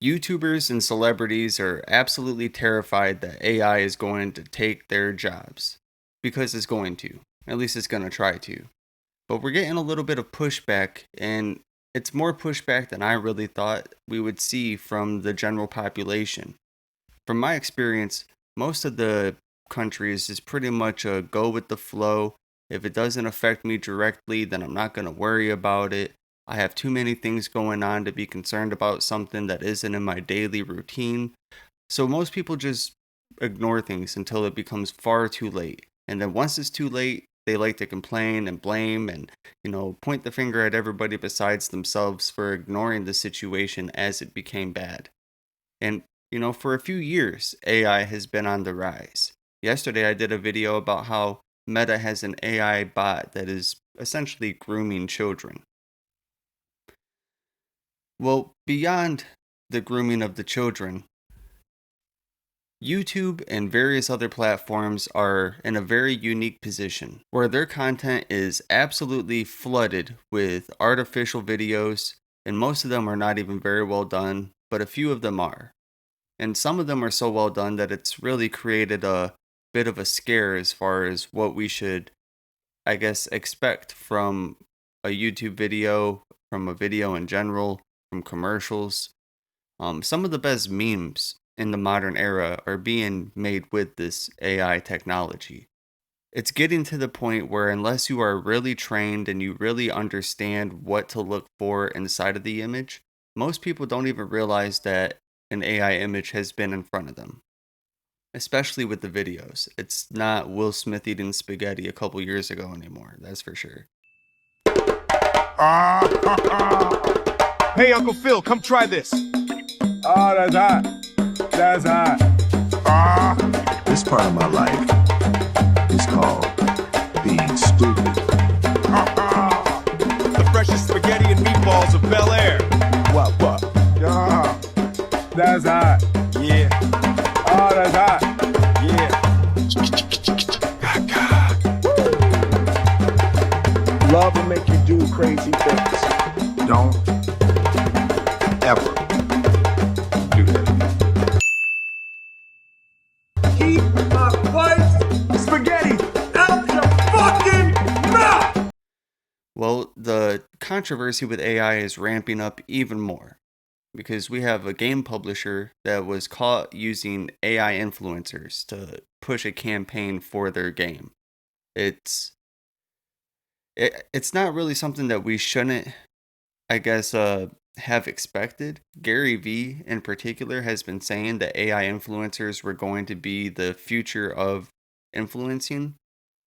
YouTubers and celebrities are absolutely terrified that AI is going to take their jobs. Because it's going to. At least it's going to try to. But we're getting a little bit of pushback, and it's more pushback than I really thought we would see from the general population. From my experience, most of the countries is pretty much a go with the flow. If it doesn't affect me directly, then I'm not going to worry about it. I have too many things going on to be concerned about something that isn't in my daily routine. So most people just ignore things until it becomes far too late. And then once it's too late, they like to complain and blame and, point the finger at everybody besides themselves for ignoring the situation as it became bad. And, for a few years, AI has been on the rise. Yesterday, I did a video about how Meta has an AI bot that is essentially grooming children. Well, beyond the grooming of the children, YouTube and various other platforms are in a very unique position where their content is absolutely flooded with artificial videos, and most of them are not even very well done, but a few of them are. And some of them are so well done that it's really created a bit of a scare as far as what we should, I guess, expect from a YouTube video, from a video in general, from commercials. Some of the best memes in the modern era are being made with this AI technology. It's getting to the point where, unless you are really trained and you really understand what to look for inside of the image, most people don't even realize that an AI image has been in front of them, especially with the videos. It's not Will Smith eating spaghetti a couple years ago anymore, that's for sure. Hey, Uncle Phil, come try this. Oh, that's hot. That's hot. This part of my life is called being stupid. The freshest spaghetti and meatballs of Bel Air. What? Yeah. That's hot. Yeah, Oh, that's hot. yeah. Love will make you do crazy things. Don't ever do that. Keep my wife's spaghetti out your fucking mouth! Well, the controversy with AI is ramping up even more because we have a game publisher that was caught using AI influencers to push a campaign for their game. It's it's not really something that we shouldn't, I guess, have expected. Gary Vee, in particular, has been saying that AI influencers were going to be the future of influencing.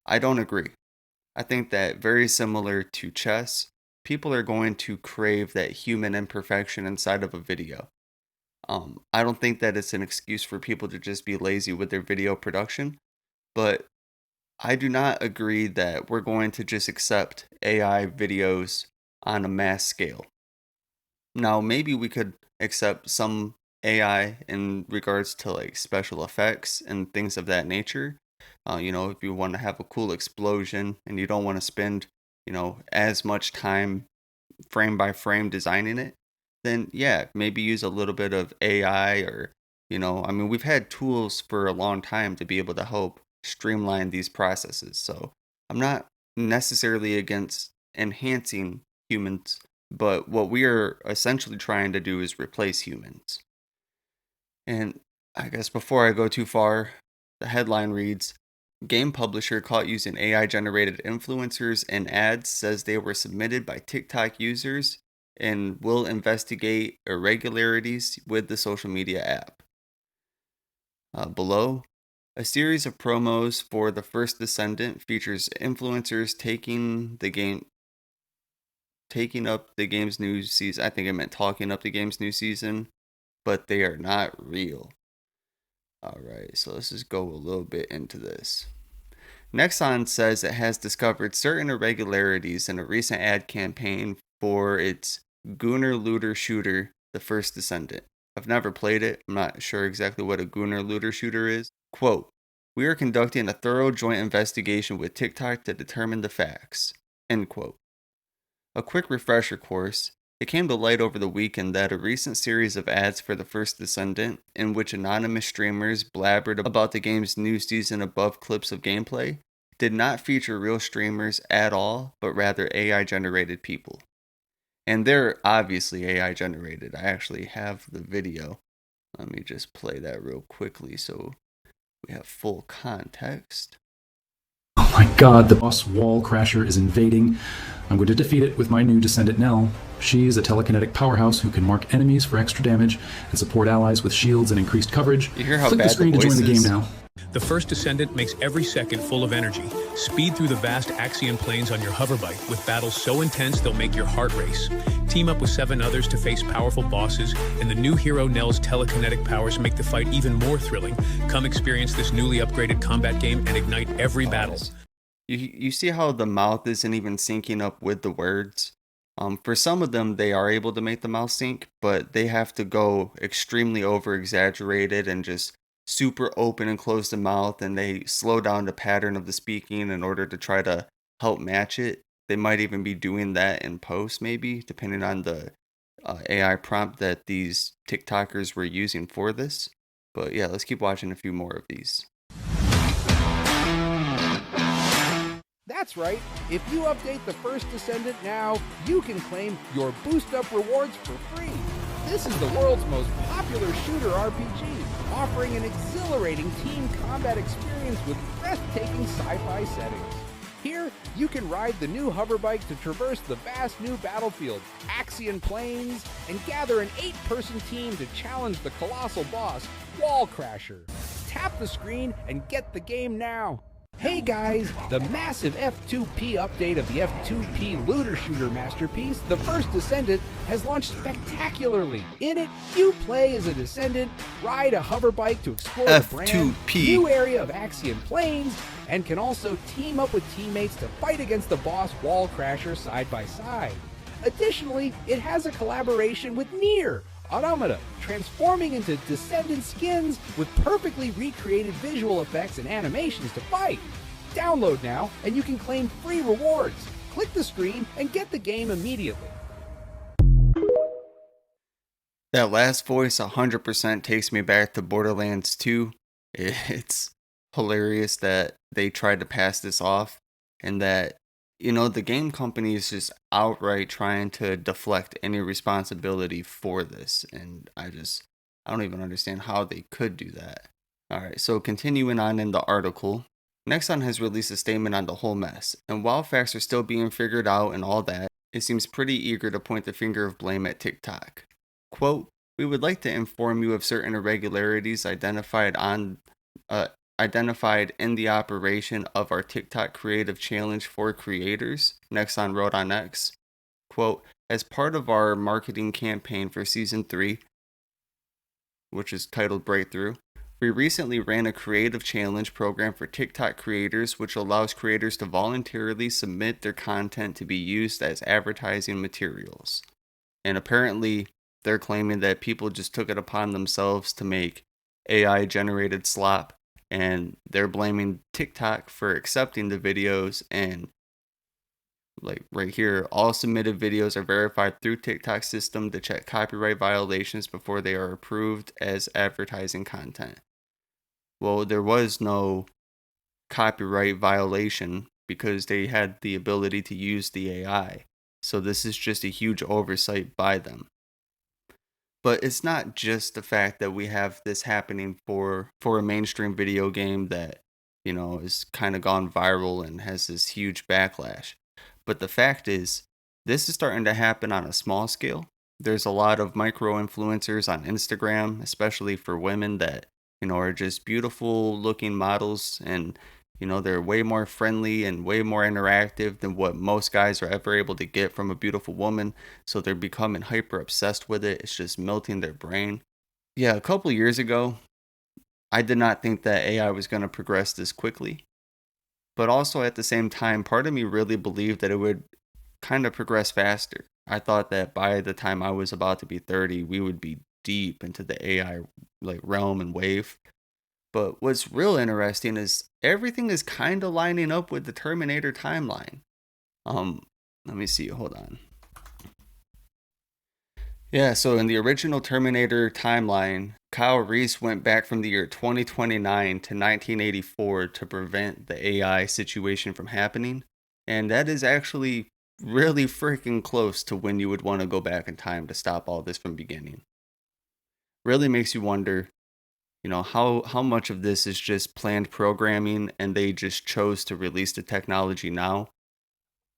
I don't agree. I think that, very similar to chess, people are going to crave that human imperfection inside of a video. I don't think that it's an excuse for people to just be lazy with their video production, but I do not agree that we're going to just accept AI videos on a mass scale. Now, maybe we could accept some AI in regards to like special effects and things of that nature. If you want to have a cool explosion and you don't want to spend, as much time frame by frame designing it, then yeah, maybe use a little bit of AI or, we've had tools for a long time to be able to help streamline these processes. So I'm not necessarily against enhancing humans, but what we are essentially trying to do is replace humans. And I guess before I go too far, the headline reads, Game publisher caught using AI generated influencers and ads says they were submitted by TikTok users and will investigate irregularities with the social media app. Below, a series of promos for The First Descendant features influencers taking up the game's new season. I think it meant talking up the game's new season, but they are not real. Alright, so let's just go a little bit into this. Nexon says it has discovered certain irregularities in a recent ad campaign for its Gunner Looter shooter, The First Descendant. I've never played it. I'm not sure exactly what a Gunner Looter shooter is. Quote, we are conducting a thorough joint investigation with TikTok to determine the facts. End quote. A quick refresher course. It came to light over the weekend that a recent series of ads for The First Descendant, in which anonymous streamers blabbered about the game's new season above clips of gameplay, did not feature real streamers at all, but rather AI generated people. And they're obviously AI generated. I actually have the video. Let me just play that real quickly so we have full context. Oh my god, the boss wall crasher is invading. I'm going to defeat it with my new descendant Nell. She's a telekinetic powerhouse who can mark enemies for extra damage and support allies with shields and increased coverage. You hear how Click bad the screen the to join voice the is? game now. The first descendant makes every second full of energy. Speed through the vast Axian plains on your hoverbike with battles so intense they'll make your heart race. Team up with 7 others to face powerful bosses, and the new hero Nell's telekinetic powers make the fight even more thrilling. Come experience this newly upgraded combat game and ignite every battle. You see how the mouth isn't even syncing up with the words? For some of them, they are able to make the mouth sync, but they have to go extremely over exaggerated and just super open and close the mouth, and they slow down the pattern of the speaking in order to try to help match it. They might even be doing that in post, maybe, depending on the AI prompt that these TikTokers were using for this. But yeah, let's keep watching a few more of these. That's right. If you update the First Descendant now, you can claim your Boost Up rewards for free. This is the world's most popular shooter RPG, offering an exhilarating team combat experience with breathtaking sci-fi settings. Here, you can ride the new hoverbike to traverse the vast new battlefield, Axian Plains, and gather an 8-person team to challenge the colossal boss, Wall Crasher. Tap the screen and get the game now. Hey guys, the massive F2P update of the F2P looter shooter masterpiece, The First Descendant, has launched spectacularly. In it, you play as a descendant, ride a hoverbike to explore the brand F2P. new area of Axian Plains, and can also team up with teammates to fight against the boss Wall Crasher side by side. Additionally, it has a collaboration with Nier Automata, transforming into Descendant skins with perfectly recreated visual effects and animations to fight. Download now, and you can claim free rewards. Click the screen and get the game immediately. That last voice 100% takes me back to Borderlands 2. It's hilarious that they tried to pass this off, and that, the game company is just outright trying to deflect any responsibility for this. And I don't even understand how they could do that. Alright, so continuing on in the article, Nexon has released a statement on the whole mess, and while facts are still being figured out and all that, it seems pretty eager to point the finger of blame at TikTok. Quote, "We would like to inform you of certain irregularities identified in the operation of our TikTok Creative Challenge for creators," Nexon wrote on X. Quote, "As part of our marketing campaign for Season 3, which is titled Breakthrough, we recently ran a creative challenge program for TikTok creators which allows creators to voluntarily submit their content to be used as advertising materials." And apparently, they're claiming that people just took it upon themselves to make AI-generated slop, and they're blaming TikTok for accepting the videos. And like right here, all submitted videos are verified through TikTok's system to check copyright violations before they are approved as advertising content. Well, there was no copyright violation because they had the ability to use the AI. So this is just a huge oversight by them. But it's not just the fact that we have this happening for a mainstream video game that, is kind of gone viral and has this huge backlash. But the fact is, this is starting to happen on a small scale. There's a lot of micro influencers on Instagram, especially for women that, are just beautiful looking models, and they're way more friendly and way more interactive than what most guys are ever able to get from a beautiful woman. So they're becoming hyper obsessed with it. It's just melting their brain. Yeah, a couple years ago, I did not think that AI was going to progress this quickly. But also at the same time, part of me really believed that it would kind of progress faster. I thought that by the time I was about to be 30, we would be deep into the AI realm and wave. But what's real interesting is everything is kind of lining up with the Terminator timeline. Let me see. Hold on. Yeah, so in the original Terminator timeline, Kyle Reese went back from the year 2029 to 1984 to prevent the AI situation from happening. And that is actually really freaking close to when you would want to go back in time to stop all this from beginning. Really makes you wonder, how much of this is just planned programming and they just chose to release the technology now.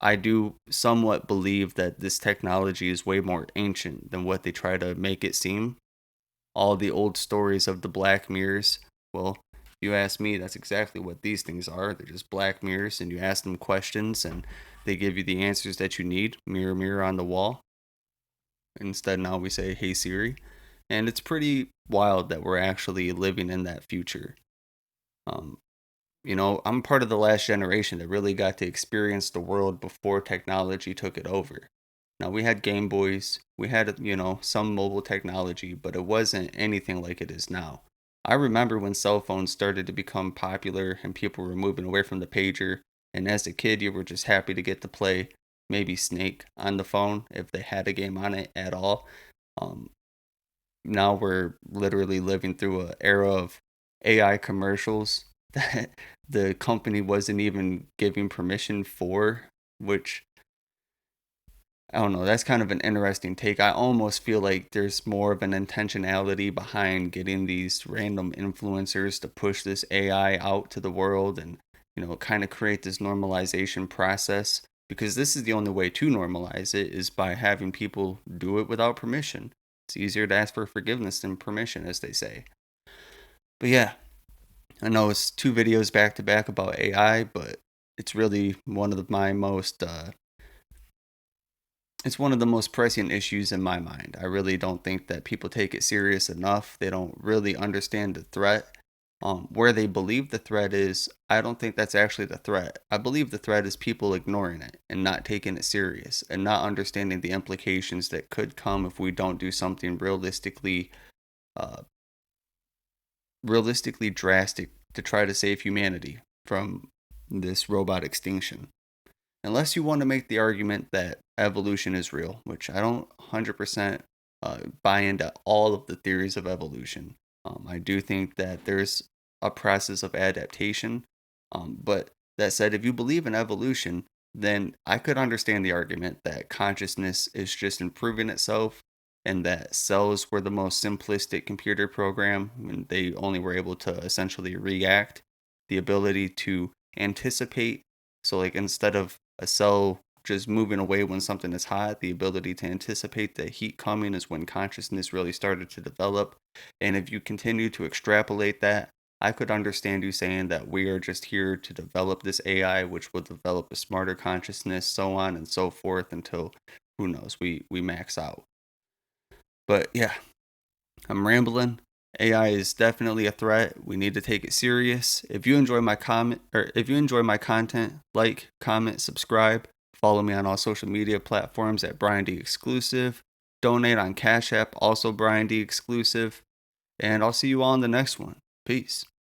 I do somewhat believe that this technology is way more ancient than what they try to make it seem. All the old stories of the black mirrors, well, you ask me, that's exactly what these things are. They're just black mirrors, and you ask them questions and they give you the answers that you need. Mirror, mirror on the wall. Instead, now we say, hey Siri. And it's pretty wild that we're actually living in that future. Um, I'm part of the last generation that really got to experience the world before technology took it over. Now, we had Game Boys, we had, some mobile technology, but it wasn't anything like it is now. I remember when cell phones started to become popular and people were moving away from the pager, and as a kid, you were just happy to get to play maybe Snake on the phone if they had a game on it at all. Um, Now we're literally living through an era of AI commercials that the company wasn't even giving permission for, which I don't know, that's kind of an interesting take. I almost feel like there's more of an intentionality behind getting these random influencers to push this AI out to the world and, kind of create this normalization process, because this is the only way to normalize it is by having people do it without permission. It's easier to ask for forgiveness than permission, as they say. But yeah, I know it's two videos back to back about AI, but it's really it's one of the most pressing issues in my mind. I really don't think that people take it serious enough. They don't really understand the threat. Where they believe the threat is, I don't think that's actually the threat. I believe the threat is people ignoring it and not taking it serious and not understanding the implications that could come if we don't do something uh, realistically drastic to try to save humanity from this robot extinction. Unless you want to make the argument that evolution is real, which I don't 100% buy into all of the theories of evolution. I do think that there's a process of adaptation. But that said, if you believe in evolution, then I could understand the argument that consciousness is just improving itself and that cells were the most simplistic computer program and they only were able to essentially react. The ability to anticipate, so like instead of a cell just moving away when something is hot, the ability to anticipate the heat coming is when consciousness really started to develop. And if you continue to extrapolate that, I could understand you saying that we are just here to develop this AI, which will develop a smarter consciousness, so on and so forth until, who knows, we max out. But yeah, I'm rambling. AI is definitely a threat. We need to take it serious. If you enjoy my content, like, comment, subscribe. Follow me on all social media platforms at Brian D Exclusive. Donate on Cash App, also Brian D Exclusive. And I'll see you all in the next one. Peace.